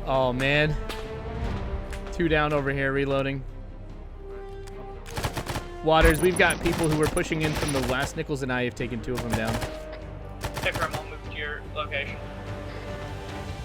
Oh, man. 2 down over here, reloading. Waters, we've got people who were pushing in from the west. Nichols and I have taken 2 of them down. Ikram, I'll move to your location.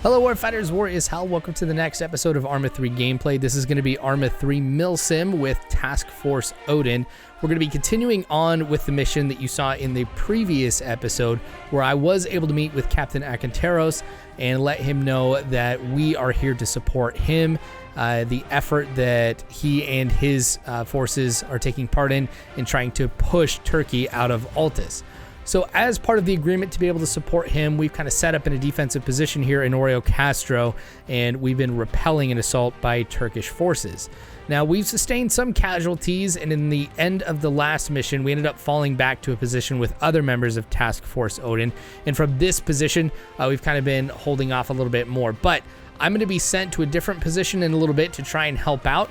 Hello Warfighters, War is Hell. Welcome to the next episode of Arma 3 gameplay. This is going to be Arma 3 Milsim with Task Force Odin. We're going to be continuing on with the mission that you saw in the previous episode where I was able to meet with Captain Akhanteros and let him know that we are here to support him, the effort that he and his forces are taking part in trying to push Turkey out of Altis. So as part of the agreement to be able to support him, we've kind of set up in a defensive position here in Oreokastro, and we've been repelling an assault by Turkish forces. Now, we've sustained some casualties, and in the end of the last mission, we ended up falling back to a position with other members of Task Force Odin. And from this position, we've kind of been holding off a little bit more. But I'm going to be sent to a different position in a little bit to try and help out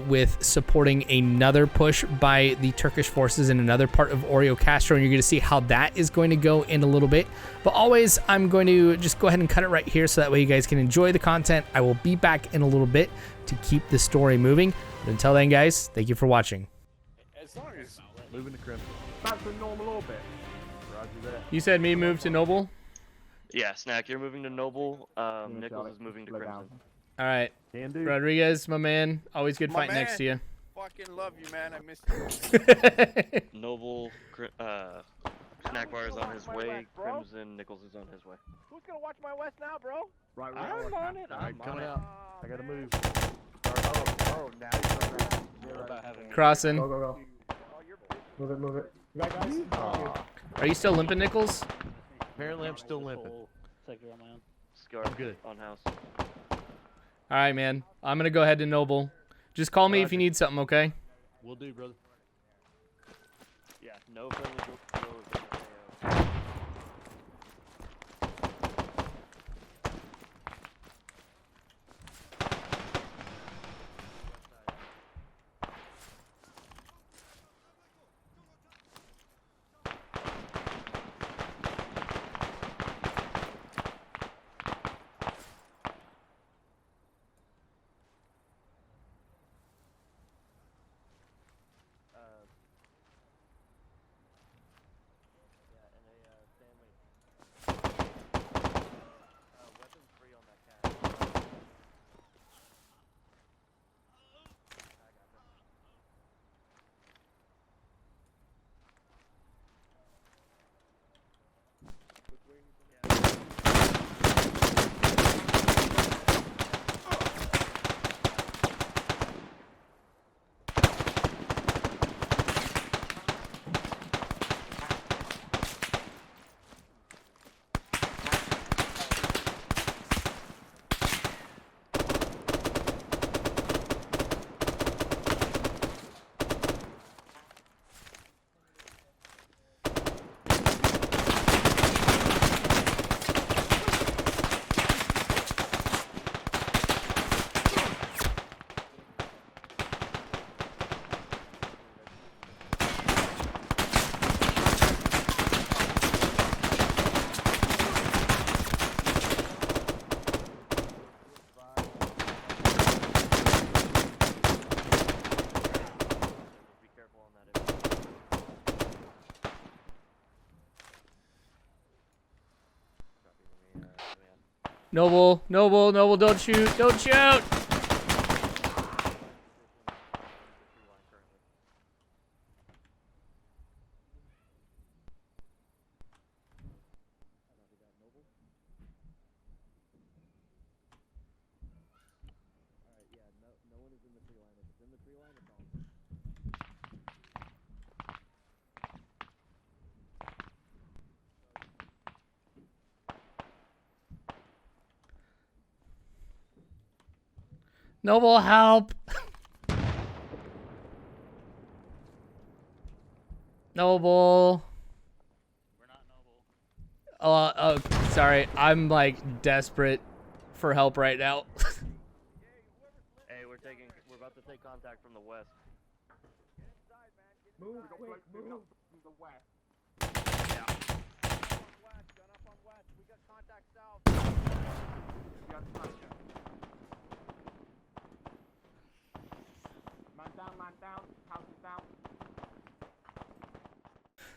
with supporting another push by the Turkish forces in another part of Oreokastro, and you're going to see how that is going to go in a little bit. But always, I'm going to just go ahead and cut it right here so that way you guys can enjoy the content. I will be back in a little bit to keep the story moving. But until then, guys, thank you for watching. As long as moving to Crimson. Back to normal orbit. Roger that. You said me move to Noble? Yeah, Snack, you're moving to Noble. Nichols is moving to Crimson. All right. Can do. Rodriguez, my man. Always good My fighting next to you. Fucking love you, man. I miss you. Noble, Snack Bar is on his way. Crimson, Nichols is on his way. Who's gonna watch my west now, bro? Right, I'm on it. Alright, I'm coming on it. out. I gotta move. Oh, now you're right. Crossing. Go, go, go. Move it, move it. You got guys? Are you still limping, Nichols? Apparently I'm still limping. Scar I'm good. on house. All right, man. I'm going to go ahead to Noble. Just call me if you need something, okay? Will do, brother. Yeah, no friendly drills. Noble, Noble, Noble, don't shoot, don't shoot! Noble, help! Noble. We're not Noble. Oh, sorry. I'm like desperate for help right now. Hey, we're about to take contact from the west. Move quick, move. From the west. Gun up on west. We got contact south. You got sniper. Man down. House is down.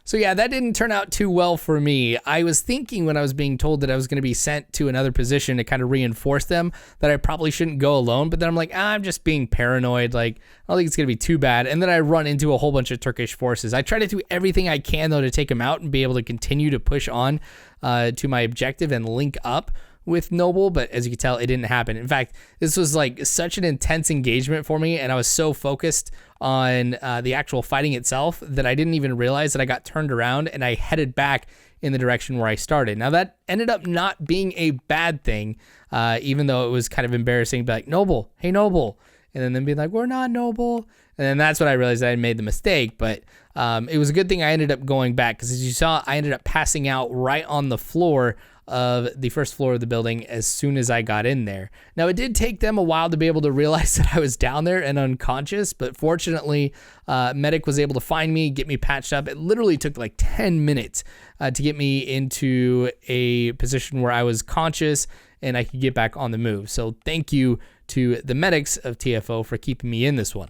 So yeah, that didn't turn out too well for me. I was thinking when I was being told that I was going to be sent to another position to kind of reinforce them that I probably shouldn't go alone. But then I'm like, I'm just being paranoid. Like, I don't think it's going to be too bad. And then I run into a whole bunch of Turkish forces. I try to do everything I can, though, to take them out and be able to continue to push on to my objective and link up with Noble, but as you can tell, it didn't happen. In fact, this was like such an intense engagement for me, and I was so focused on the actual fighting itself that I didn't even realize that I got turned around and I headed back in the direction where I started. Now, that ended up not being a bad thing, even though it was kind of embarrassing to be like, Noble, hey, Noble, and then them being like, we're not Noble. And then that's when I realized I had made the mistake, but it was a good thing I ended up going back, because as you saw, I ended up passing out right on the floor of the first floor of the building as soon as I got in there. Now, it did take them a while to be able to realize that I was down there and unconscious, but fortunately, medic was able to find me, get me patched up. It literally took like 10 minutes to get me into a position where I was conscious and I could get back on the move. So thank you to the medics of TFO for keeping me in this one.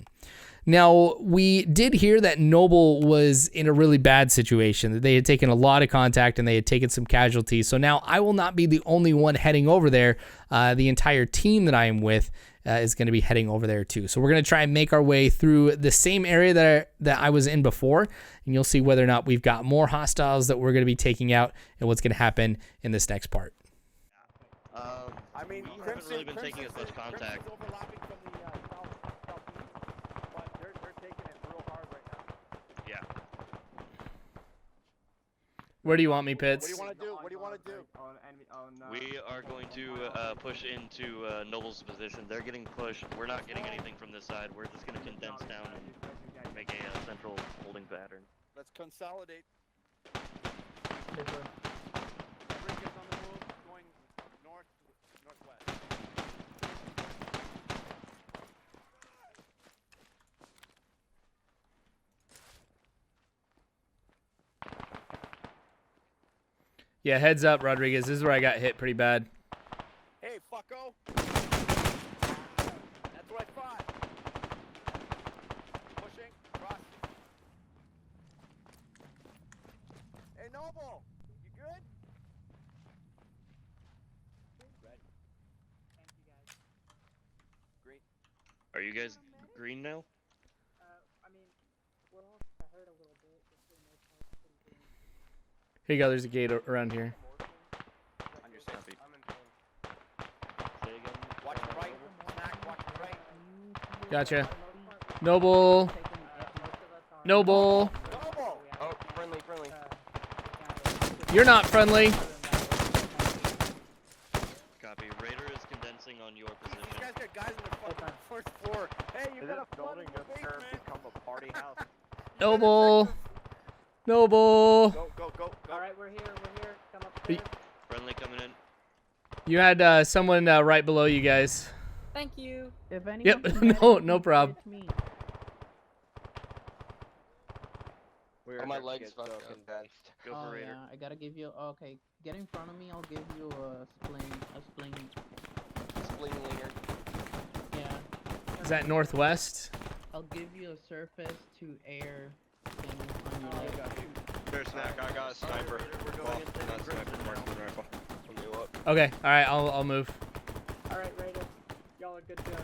Now, we did hear that Noble was in a really bad situation, that they had taken a lot of contact and they had taken some casualties. So now I will not be the only one heading over there. The entire team that I am with is going to be heading over there too. So we're going to try and make our way through the same area that I was in before, and you'll see whether or not we've got more hostiles that we're going to be taking out and what's going to happen in this next part. I mean, we haven't really been taking as much contact. Crimson's overlapping from the southeast, but they're taking it real hard right now. Yeah. Where do you want me, Pitts? What do you want to do? What do you want to do? We are going to push into Noble's position. They're getting pushed. We're not getting anything from this side. We're just going to condense down and make a central holding pattern. Let's consolidate. Everything's on the move, going northwest. Yeah, heads up, Rodriguez. This is where I got hit pretty bad. Hey, fucko! That's what I thought. Pushing, cross. Hey, Noble! You good? Red. Green. Are you guys green now? I mean, we're all hurt a little bit. Just for the most part, pretty green. Here you go. There's a gate around here. On your safety. I'm in pain. Say again. Watch the right. Snack, watch the right. Gotcha. Noble. Noble. Noble! Oh, friendly. You're not friendly. Copy. Raider is condensing on your position. These guys got guys on the fucking first floor. Hey, you got a flood in the basement. Become a party house. Noble. Noble. Go. Alright, we're here. Come upstairs. Friendly coming in. You had someone right below you guys. Thank you. If anyone Yep. can No manage, problem. it's me. My legs fucking condensed. Go for Raider. Yeah, I gotta give you. Okay, get in front of me. I'll give you a spling. Spling leader. Yeah, Is that northwest? I'll give you a surface to air thing on your leg. Fair snack, I got a sniper. We're going into Not sniper, marksman rifle. From you up. Okay. All right. I'll move. Alright, Raider. Y'all are good to go.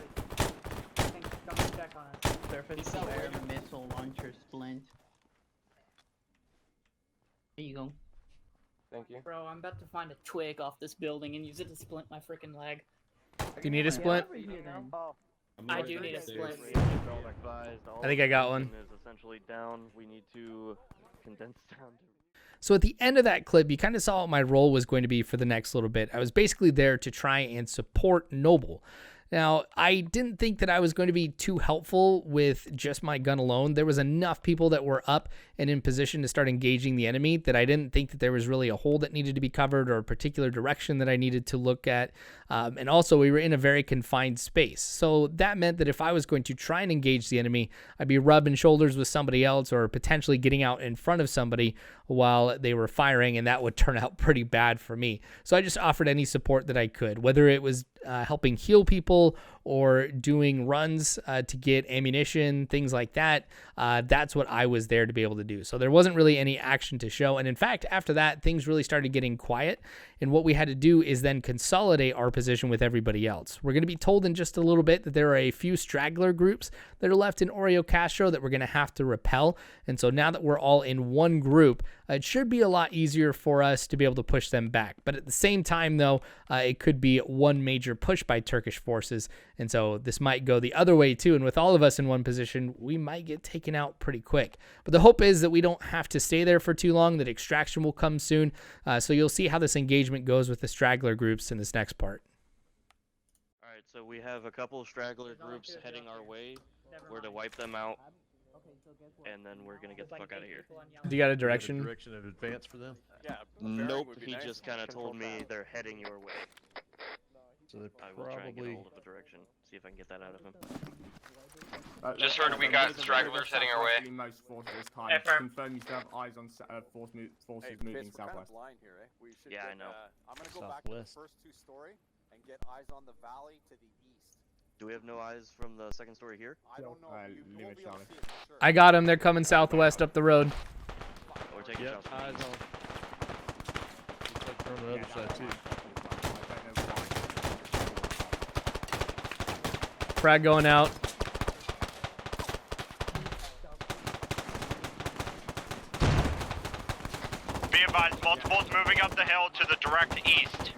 Come check on us. Surface to air missile launcher splint. There you go. Thank you. Bro, I'm about to find a twig off this building and use it to splint my freaking leg. Do you need a splint? Over here, then. I do need a splint. I think I got one. Is essentially down. We need to condense down. So at the end of that clip, you kind of saw what my role was going to be for the next little bit. I was basically there to try and support Noble. Now, I didn't think that I was going to be too helpful with just my gun alone. There was enough people that were up and in position to start engaging the enemy that I didn't think that there was really a hole that needed to be covered or a particular direction that I needed to look at. And also, we were in a very confined space. So that meant that if I was going to try and engage the enemy, I'd be rubbing shoulders with somebody else or potentially getting out in front of somebody while they were firing, and that would turn out pretty bad for me. So I just offered any support that I could, whether it was helping heal people or doing runs to get ammunition, things like that. That's what I was there to be able to do. So there wasn't really any action to show. And in fact, after that, things really started getting quiet. And what we had to do is then consolidate our position with everybody else. We're going to be told in just a little bit that there are a few straggler groups that are left in Oreokastro that we're going to have to repel. And so now that we're all in one group, it should be a lot easier for us to be able to push them back. But at the same time, though, it could be one major push by Turkish forces. And so this might go the other way too. And with all of us in one position, we might get taken out pretty quick. But the hope is that we don't have to stay there for too long, that extraction will come soon. So you'll see how this engagement goes with the straggler groups in this next part. All right, so we have a couple of straggler groups heading our way. We're to wipe them out, and then we're gonna get the fuck out of here. Do you got a direction? Direction of advance for them? Yeah. Nope, he just kind of told me they're heading your way. So they're I will try and get a probably. hold of a direction, see if I can get that out of him. Just heard we got stragglers heading our way. Most forces this time. Affirm. Confirm you still have eyes on forces moving southwest. Yeah, I know. I'm gonna go back to the first two-story and get eyes on the valley to the east. Do we have no eyes from the second story here? I don't know. You leave will it, be able to Charlie. see it for sure. I got them. They're coming southwest up the road. Oh, we're taking Yep, shots. eyes on. Looks like they're on the other side too. Frag going out. Be advised, multiples moving up the hill to the direct east.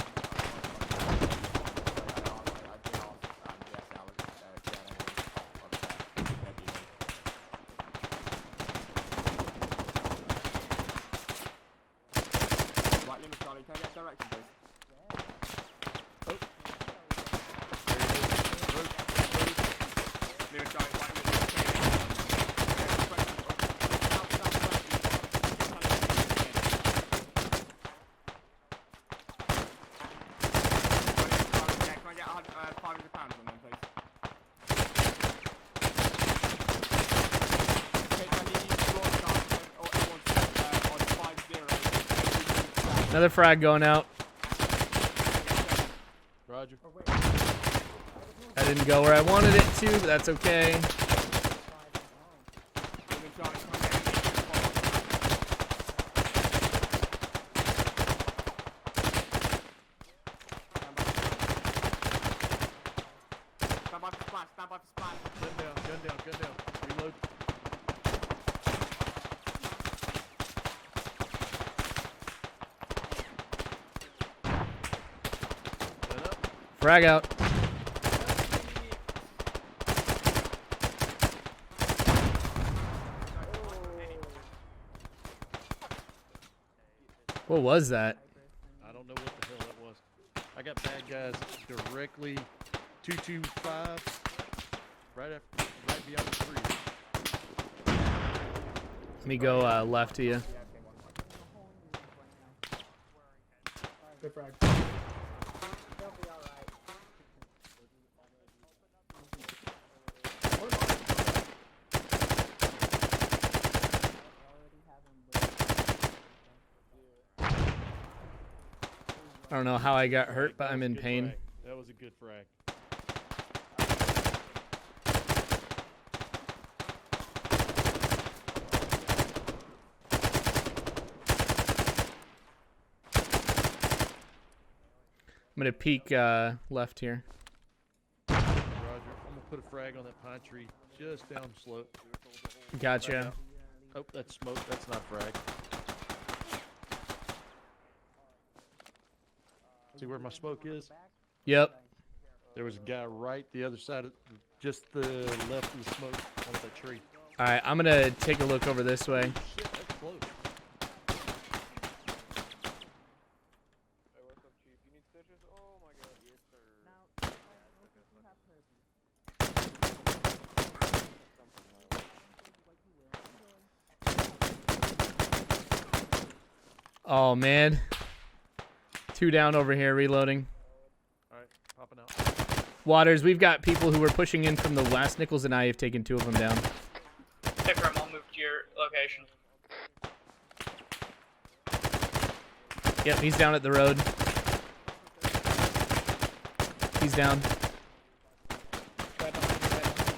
Another frag going out. Roger. I didn't go where I wanted it to, but that's okay. Gun down. Reload. Gun up. Frag out. What was that? I don't know what the hell that was. I got bad guys directly 225 right beyond the tree. Let me go left to you. Good frag. I don't know how I got hurt, but I'm in Good pain. frag. That was a good frag. I'm gonna peek left here. Roger. I'm gonna put a frag on that pine tree just down the slope. Gotcha. Oh, that's smoke. That's not frag. See where my smoke is? Yep. There was a guy right the other side of, just the left of the smoke on that tree. All right, I'm gonna take a look over this way. Shit, that's close. Oh, man. 2 down over here, reloading. Alright, popping out. Waters, we've got people who were pushing in from the west. Nichols and I have taken 2 of them down. Hey, Grim, I'll move to your location. Yep, he's down at the road. He's down. Right behind you, right behind you.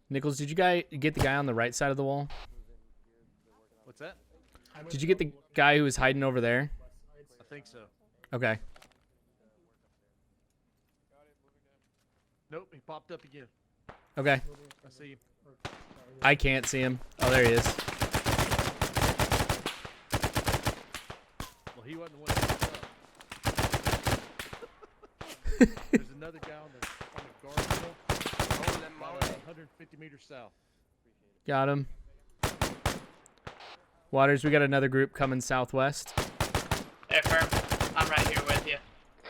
Nichols, did you get the guy on the right side of the wall? What's that? Did you get the guy who was hiding over there? I think so. Okay. Nope, he popped up again. Okay. I see him. I can't see him. Oh, there he is. Well, he wasn't the one that popped up. There's another guy on the guard hill. About 150 meters south. Got him. Waters, we got another group coming southwest. Hey, Firm, I'm right here with you.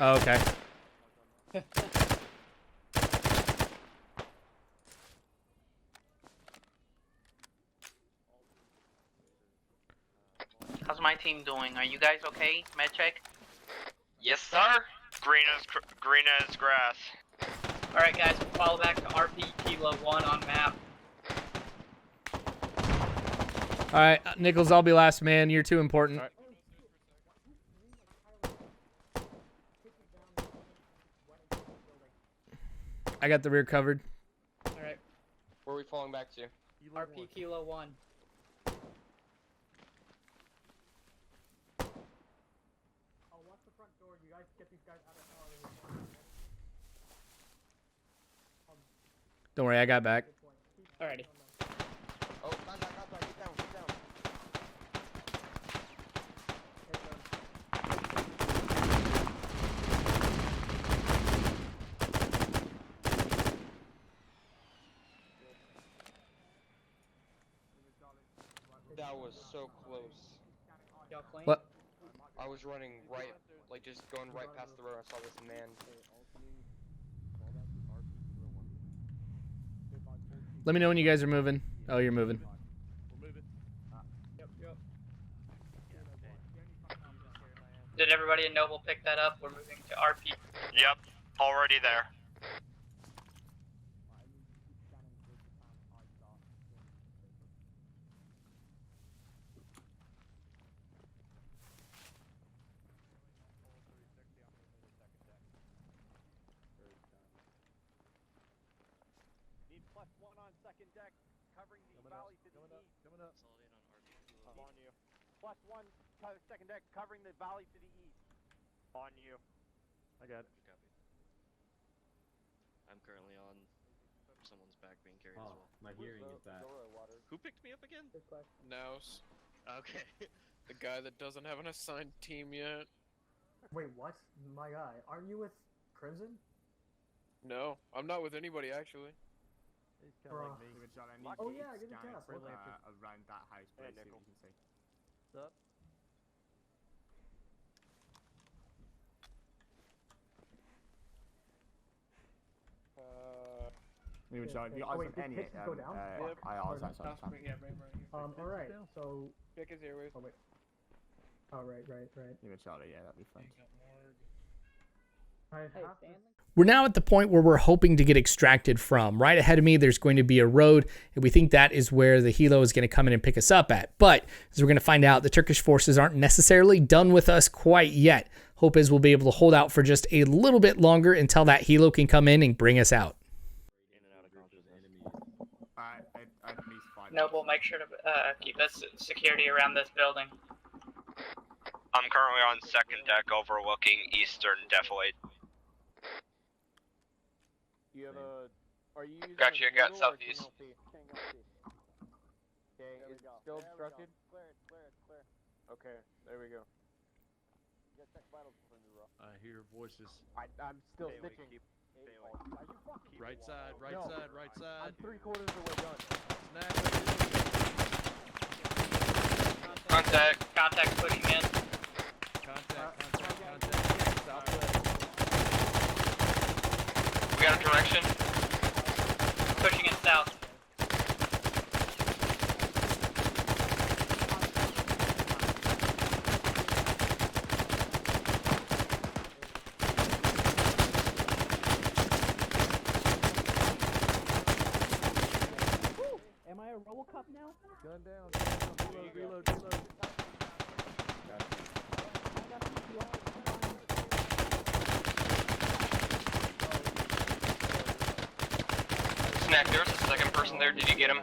Oh, okay. How's my team doing? Are you guys okay? Med check? Yes, sir. Green as grass. Alright, guys, follow back to RP Kilo 1 on map. All right, Nichols, I'll be last man. You're too important. All right. I got the rear covered. Alright, Where are we falling back to? RP Kilo 1. Oh, watch the front door. You guys get these guys out of hell. Don't worry, I got back. Alrighty. Oh, get down. That was so close. Y'all clean? What? I was running right, like just going right past the road. I saw this man. Let me know when you guys are moving. Oh, you're moving. We're moving. Yep. Did everybody in Noble pick that up? We're moving to RP. Yep, already there. Need +1 on second deck, covering the valley to the east. Coming up. I'm on you. +1 second deck, covering the valley to the east. On you. I got it. Copy. I'm currently on someone's back being carried as well. My hearing is bad. Who picked me up again? Nouse. Okay. The guy that doesn't have an assigned team yet. Wait, what? My guy. Aren't you with Crimson? No, I'm not with anybody actually. He's kind of like me. Oh yeah, I did the task. Okay. Around that house, Hey, Nickel. What's up? Even so, have you guys did any go down? IRs outside town? Alright, so... Check his airways. Oh, wait. Oh, right. Even Charlie, yeah, that'd be fun. I have We're now at the point where we're hoping to get extracted from. Right ahead of me, there's going to be a road, and we think that is where the helo is going to come in and pick us up at. But as we're going to find out, the Turkish forces aren't necessarily done with us quite yet. Hope is we'll be able to hold out for just a little bit longer until that helo can come in and bring us out. Noble, make sure to keep us security around this building. I'm currently on second deck overlooking eastern defilade. You have a... Are you using Got you, a got Google or southeast. GLP? Okay, it's still obstructed? Clear. Okay, there we go. You got check vitals before you roll. I hear voices. I'm still Bailey, stitching. Bailey. Are you fucking... Right side, right No. side, right side. I'm 3/4 of the way done. Snap. Contact. Contact pushing in. Contact. Gun down. Reload. Snack, there's a second person there. Did you get him?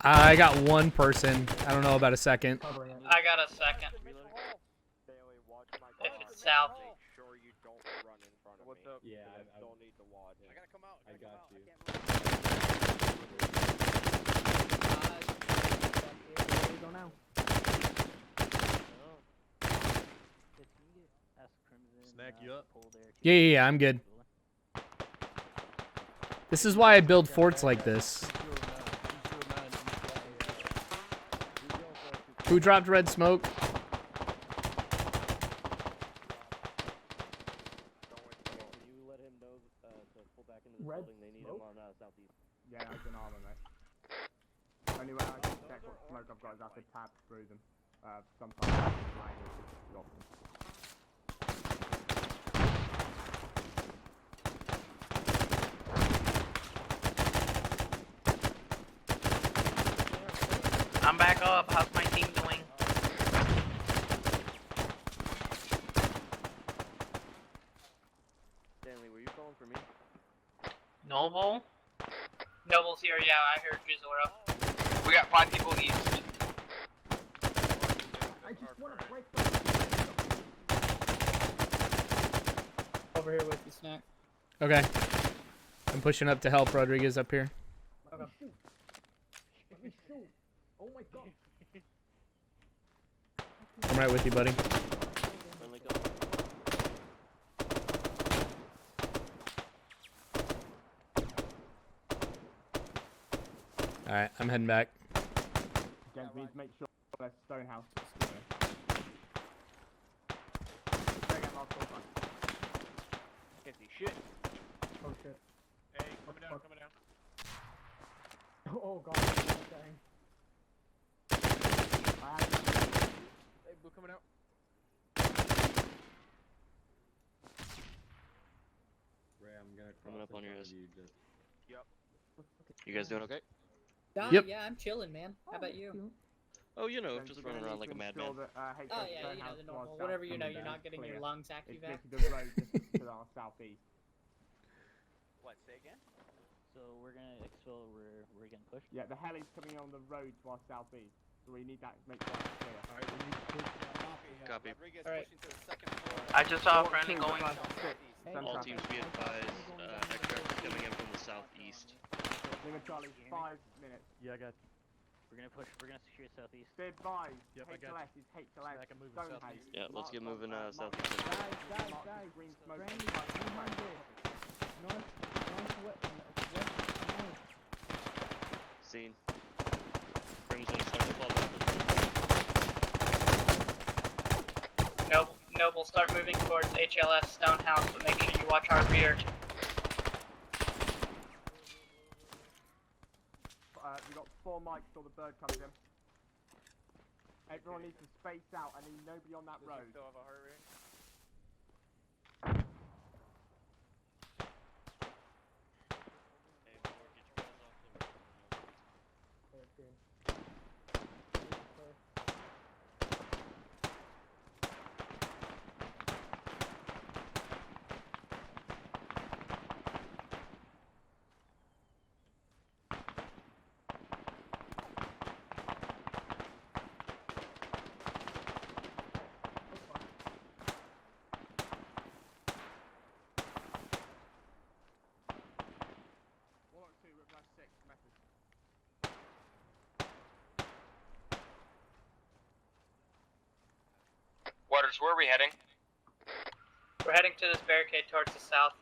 I got one person. I don't know about a second. I got a second. If it's south. Make sure you don't run in front of What's me. up? Yeah, I still need to watch. I gotta come out. I got you. Go now. Snack you up. Yeah, I'm good. This is why I build forts like this. Who dropped red smoke? Can you let him know to pull back into the building? They need him on southeast. Yeah, I can armor, mate. Only way I can check what smoke I've got is I have to tap through them. Sometimes I can fly it off them. I'm back up. How's my team doing? Stanley, were you calling for me? Noble? Noble's here, yeah, I heard Gizora. We got 5 people east. I just want to break Over here with you, Snack. Okay. I'm pushing up to help Rodriguez up here. Let me shoot. Oh my god. I'm right with you, buddy. Friendly gun. Alright, I'm heading back. James, we need to make sure there's stone house. Can't see shit. Oh shit. Hey, coming down. Oh god. Dang. Hey, blue coming out. Ray, I'm gonna Coming up on your ass. you just. You guys doing okay? Yep. Yeah, I'm chilling, man. How about you? Oh, you know, James, just we're running gonna around need like a to ensure madman. that, Oh yeah, you know the normal. Whatever you know, you're not getting your lungs It's activated. the road just to our southeast. What, say again? So we're gonna exfil. We're getting pushed. Yeah, the heli's coming on the road to our southeast, so we need that to make that clear. Alright, we need to push. Copy. All right. I just saw a friendly going. All teams be advised, extract is coming in from the southeast. Lima Charlie, 5 minutes. Yeah, I got. We're gonna push. We're gonna secure southeast. Be advised, Yep, I got HLS is HLS, Snack, I'm moving Stonehenge. southeast. Yeah, let's get moving southeast. Guys, Green smoke. Brandy, 200. Northwest. Scene. Crimson starting to fall back. Noble, start moving towards HLS Stonehouse, but make sure you watch our rear. We got 4 mics till the bird comes in. Everyone needs to space out. I need nobody on that road. Still have a heart rate? Waters, where are we heading? We're heading to this barricade towards the south.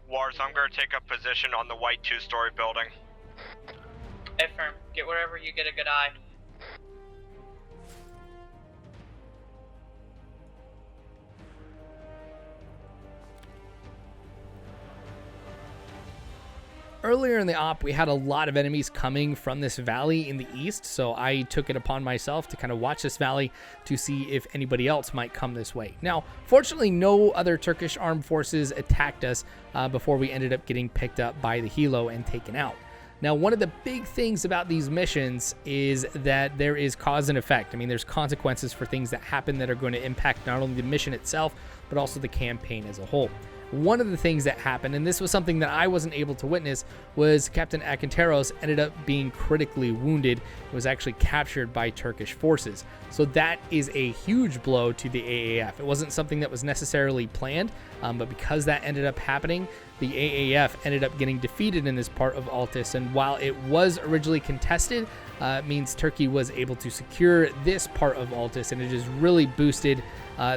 Wars, I'm gonna take up position on the white 2-story building. Affirm. Get wherever you get a good eye. earlier in the op, we had a lot of enemies coming from this valley in the east, so I took it upon myself to kind of watch this valley to see if anybody else might come this way. Now, fortunately, no other Turkish armed forces attacked us before we ended up getting picked up by the helo and taken out. Now, one of the big things about these missions is that there is cause and effect. I mean, there's consequences for things that happen that are going to impact not only the mission itself, but also the campaign as a whole. One of the things that happened, and this was something that I wasn't able to witness, was Captain Akhanteros ended up being critically wounded. It was actually captured by Turkish forces. So that is a huge blow to the AAF. It wasn't something that was necessarily planned, but because that ended up happening, the AAF ended up getting defeated in this part of Altis. And while it was originally contested, it means Turkey was able to secure this part of Altis, and it has really boosted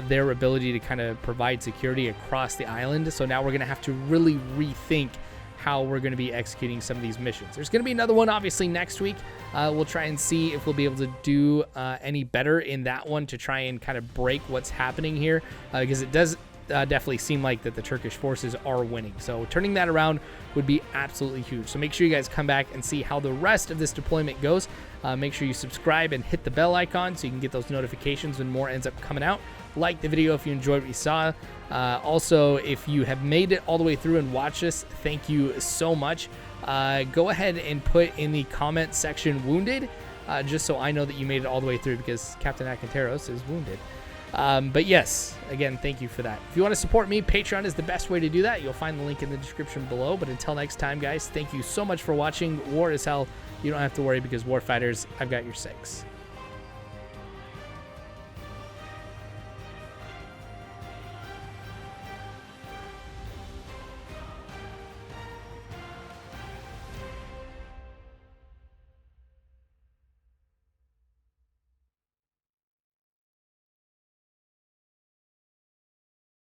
their ability to kind of provide security across the island. So now we're going to have to really rethink how we're going to be executing some of these missions. There's going to be another one obviously next week. We'll try and see if we'll be able to do any better in that one to try and kind of break what's happening here, because it does definitely seem like that the Turkish forces are winning. So turning that around would be absolutely huge. So make sure you guys come back and see how the rest of this deployment goes. Make sure you subscribe and hit the bell icon so you can get those notifications when more ends up coming out. Like the video if you enjoyed what you saw. Also, if you have made it all the way through and watched this, thank you so much. Go ahead and put in the comment section wounded, just so I know that you made it all the way through, because Captain Akhanteros is wounded. But yes, again, thank you for that. If you want to support me, Patreon is the best way to do that. You'll find the link in the description below. But until next time, guys, thank you so much for watching. War is hell. You don't have to worry, because Warfighters, I've got your six.